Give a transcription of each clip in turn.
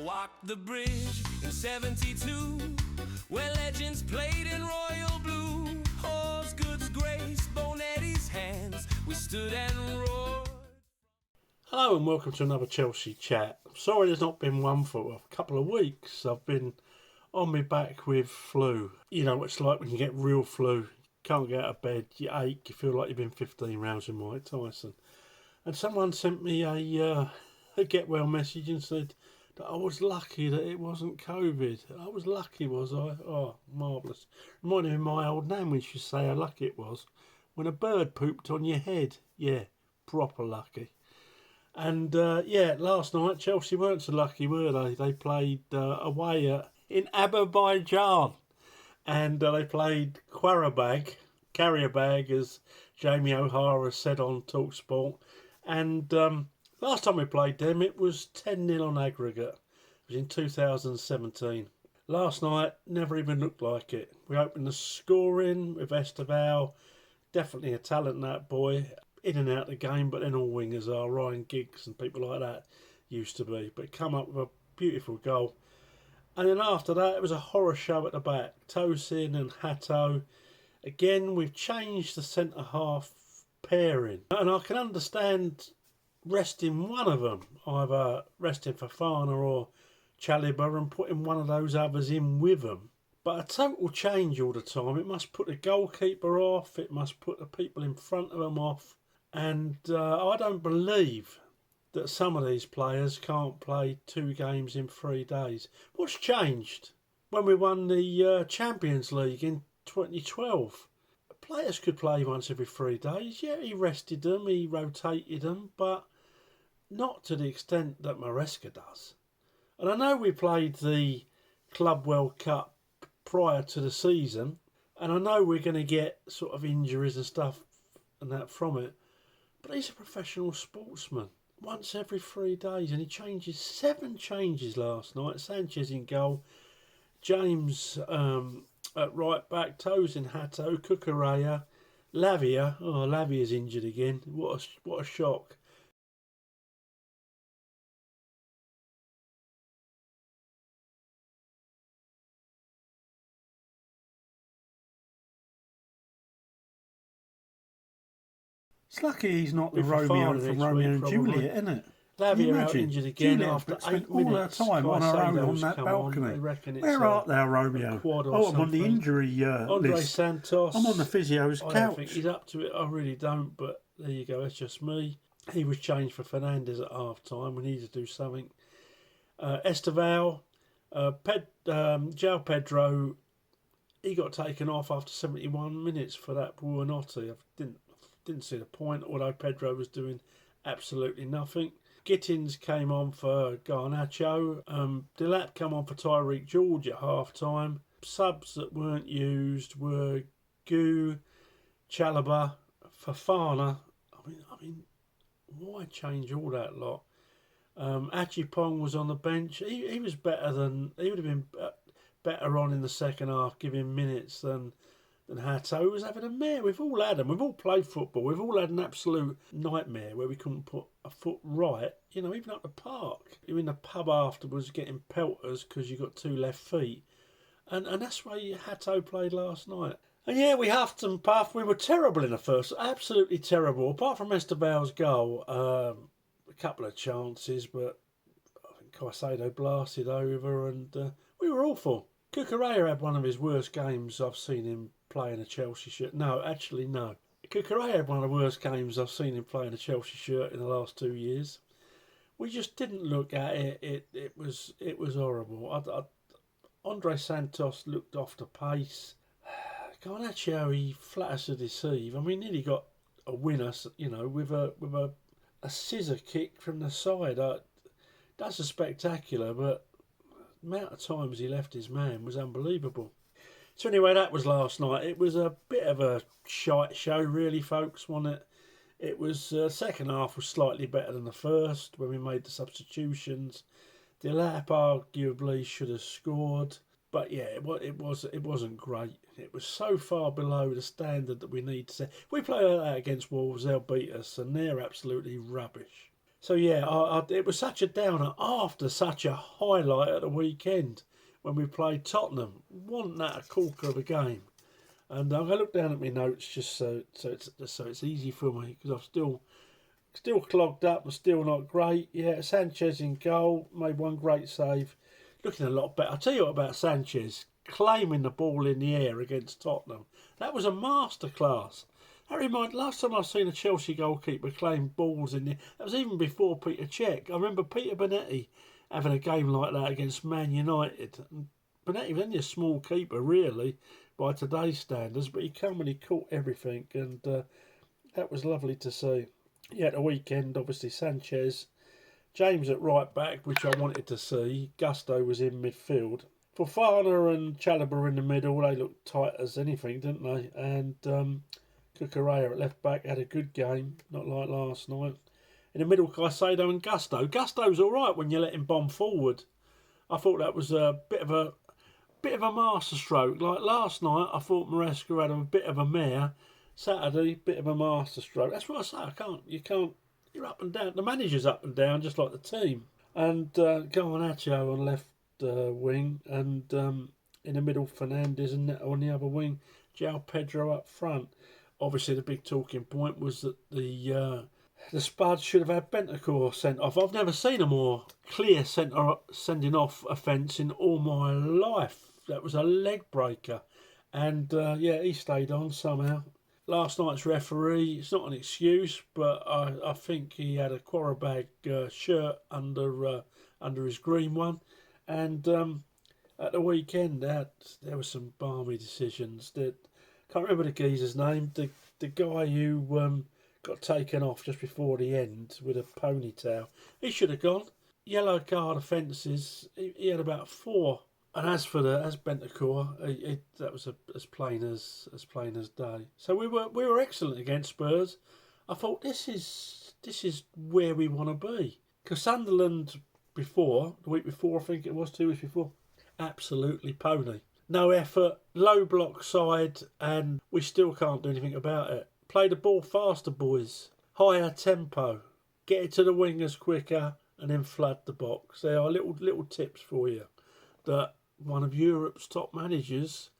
walked the bridge in 72, where legends played in royal blue. Osgood's grace, Bonetti's hands, we stood and roared. Hello and welcome to another Chelsea chat. Sorry there's not been one for a couple of weeks. I've been on my back with flu. You know what it's like when you get real flu. Can't get out of bed, you ache, you feel like you've been 15 rounds with Mike Tyson. And someone sent me a get well message and said that I was lucky that it wasn't COVID. I was lucky, was I? Oh, marvellous. Reminded me of my old nan when she say how lucky it was when a bird pooped on your head. Yeah, proper lucky. And last night Chelsea weren't so lucky, were they? They played away in Azerbaijan. And they played Qarabag, as Jamie O'Hara said on TalkSport. And last time we played them, it was 10-0 on aggregate. It was in 2017. Last night, never even looked like it. We opened the scoring with Esteval. Definitely a talent, that boy. In and out the game, but then all wingers are. Ryan Giggs and people like that used to be. But come up with a beautiful goal. And then after that, it was a horror show at the back. Tosin and Hato. Again, we've changed the centre-half pairing. And I can understand resting one of them, either resting Fofana or Chalobah, and putting one of those others in with them. But a total change all the time. It must put the goalkeeper off. It must put the people in front of them off. And I don't believe that some of these players can't play 2 games in 3 days. What's changed? When we won the Champions League in 2012, players could play once every 3 days. Yeah, he rested them, he rotated them, but not to the extent that Maresca does. And I know we played the Club World Cup prior to the season, and I know we're going to get sort of injuries and stuff and that from it, but he's a professional sportsman. Once every 3 days, and he changes 7 changes last night. Sanchez in goal, James at right back, Tosin, Hato, Cucurella, Lavia. Oh, Lavia's injured again. What a shock. It's lucky he's not the Romeo from Romeo and Juliet, isn't it? Lavia out injured again after 8 minutes. All her time on her own on that balcony. Where art thou, Romeo? Oh, I'm on the injury Andre list. Santos. I'm on the physio's I couch. don't think he's up to it. I really don't, but there you go. It's just me. He was changed for Fernandes at half time. We need to do something. Esteval, João Pedro, he got taken off after 71 minutes for that Buonanotte. I didn't see the point, although Pedro was doing absolutely nothing. Gittins came on for Garnacho. Delap came on for Tyreek George at half time. Subs that weren't used were Gu, Chalobah, Fofana. I mean, why change all that lot? Achipong was on the bench. He was better than... He would have been better on in the second half, giving minutes than Hato. Was having a mare. We've all had them. We've all played football. We've all had an absolute nightmare where we couldn't put a foot right. You know, even up the park. You're in the pub afterwards getting pelters because you got 2 left feet. And that's why Hato played last night. And yeah, we huffed and puffed. We were terrible in the first. Absolutely terrible. Apart from Esteval's goal, a couple of chances, but I think Caicedo blasted over and we were awful. Cucurella had one of his worst games I've seen him play in a Chelsea shirt. No. Cucurella had one of the worst games I've seen him play in a Chelsea shirt in the last 2 years. We just didn't look at it. It was horrible. Andre Santos looked off the pace. Garnacho, he flat as to deceive. I mean, nearly got a winner, you know, with a scissor kick from the side. That's a spectacular, but the amount of times he left his man was unbelievable. So anyway, that was last night. It was a bit of a shite show, really, folks, wasn't it? It was second half was slightly better than the first when we made the substitutions. Delap arguably should have scored, but yeah, it wasn't great. It was so far below the standard that we need to set. If we play like that against Wolves, they'll beat us, and they're absolutely rubbish. So yeah, it was such a downer after such a highlight at the weekend when we played Tottenham. Wasn't that a corker of a game? And I'm going to look down at my notes just so it's easy for me, because I'm still clogged up and still not great. Yeah, Sanchez in goal, made one great save. Looking a lot better. I'll tell you what about Sanchez, claiming the ball in the air against Tottenham. That was a masterclass. That reminds, last time I've seen a Chelsea goalkeeper claim balls in the air, that was even before Peter Cech. I remember Peter Bonetti having a game like that against Man United. And Bonetti was only a small keeper, really, by today's standards, but he came and he caught everything, and that was lovely to see. Yeah, at the weekend, obviously Sanchez, James at right back, which I wanted to see. Gusto was in midfield. Fofana and Chalobah in the middle, they looked tight as anything, didn't they? And Cucurella at left back had a good game, not like last night. In the middle, Caicedo and Gusto. Gusto's all right when you let him bomb forward. I thought that was a bit of a masterstroke. Like last night, I thought Maresca had a bit of a mare. Saturday, bit of a masterstroke. That's what I say. You're up and down. The manager's up and down, just like the team. And Garnacho on left wing, and in the middle, Fernandes, and on the other wing, João Pedro up front. Obviously, the big talking point was that the Spuds should have had Bentancur sent off. I've never seen a more clear sending off offence in all my life. That was a leg breaker. And he stayed on somehow. Last night's referee, it's not an excuse, but I think he had a Qarabag shirt under his green one. And at the weekend, there were some balmy decisions. Can't remember the geezer's name. The guy who got taken off just before the end with a ponytail. He should have gone. Yellow card offences. He had about 4. And as Bentancur, that was as plain as day. So we were excellent against Spurs. I thought this is where we want to be. Because Sunderland the week before, I think it was 2 weeks before, absolutely pony. No effort, low block side, and we still can't do anything about it. Play the ball faster, boys. Higher tempo. Get it to the wingers quicker, and then flood the box. There are little tips for you that one of Europe's top managers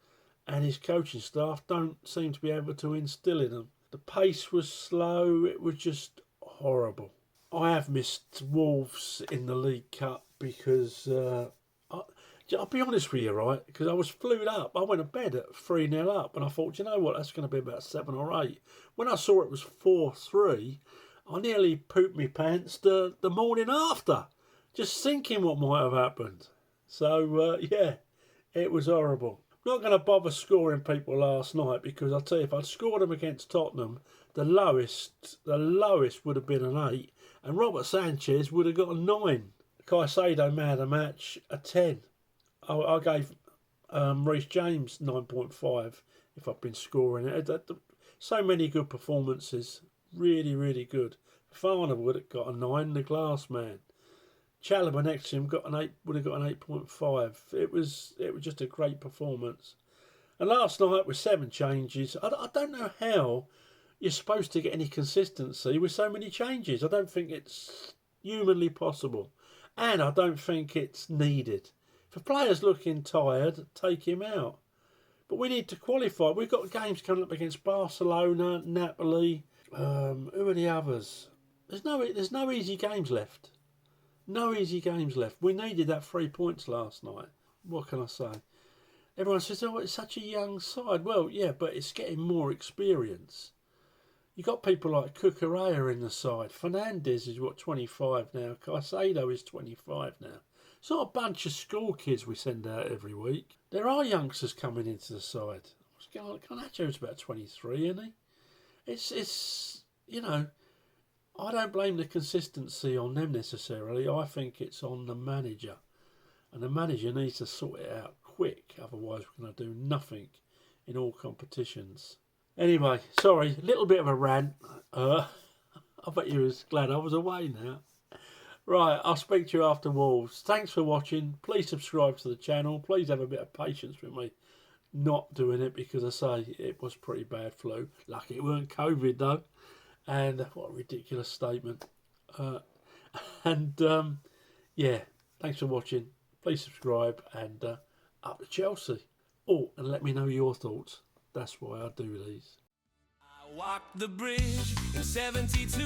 and his coaching staff don't seem to be able to instill in them. The pace was slow. It was just horrible. I have missed Wolves in the League Cup because I'll be honest with you, right? Because I was flued up. I went to bed at 3-0 up, and I thought, you know what, that's going to be about 7 or 8. When I saw it was 4-3, I nearly pooped my pants the morning after, just thinking what might have happened. So, it was horrible. I'm not going to bother scoring people last night, because I'll tell you, if I'd scored them against Tottenham, the lowest would have been an 8, and Robert Sanchez would have got a 9. Caicedo man of the match, a 10. I gave Reece James 9.5 if I've been scoring it. So many good performances, really, really good. Fofana would have got a 9, the glass man. Chalobah next to him would have got an 8.5. It was just a great performance. And last night with 7 changes, I don't know how you're supposed to get any consistency with so many changes. I don't think it's humanly possible, and I don't think it's needed. If a player's looking tired, take him out. But we need to qualify. We've got games coming up against Barcelona, Napoli. Who are the others? There's no easy games left. No easy games left. We needed that 3 points last night. What can I say? Everyone says, oh, it's such a young side. Well, yeah, but it's getting more experience. You've got people like Cucurella in the side. Fernandes is, 25 now. Caicedo is 25 now. It's not a bunch of school kids we send out every week. There are youngsters coming into the side. Garnacho's about 23, isn't he? It's I don't blame the consistency on them necessarily. I think it's on the manager. And the manager needs to sort it out quick. Otherwise, we're going to do nothing in all competitions. Anyway, sorry, a little bit of a rant. I bet you was glad I was away now. Right, I'll speak to you after Wolves. Thanks for watching. Please subscribe to the channel. Please have a bit of patience with me not doing it, because I say it was pretty bad flu. Lucky it weren't COVID though. And what a ridiculous statement. And yeah, thanks for watching. Please subscribe and up to Chelsea. Oh, and let me know your thoughts. That's why I do these. I walked the bridge in 72,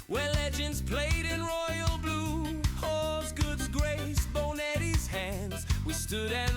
where legends played in royal blue. Osgood's grace, Bonetti's hands, we stood and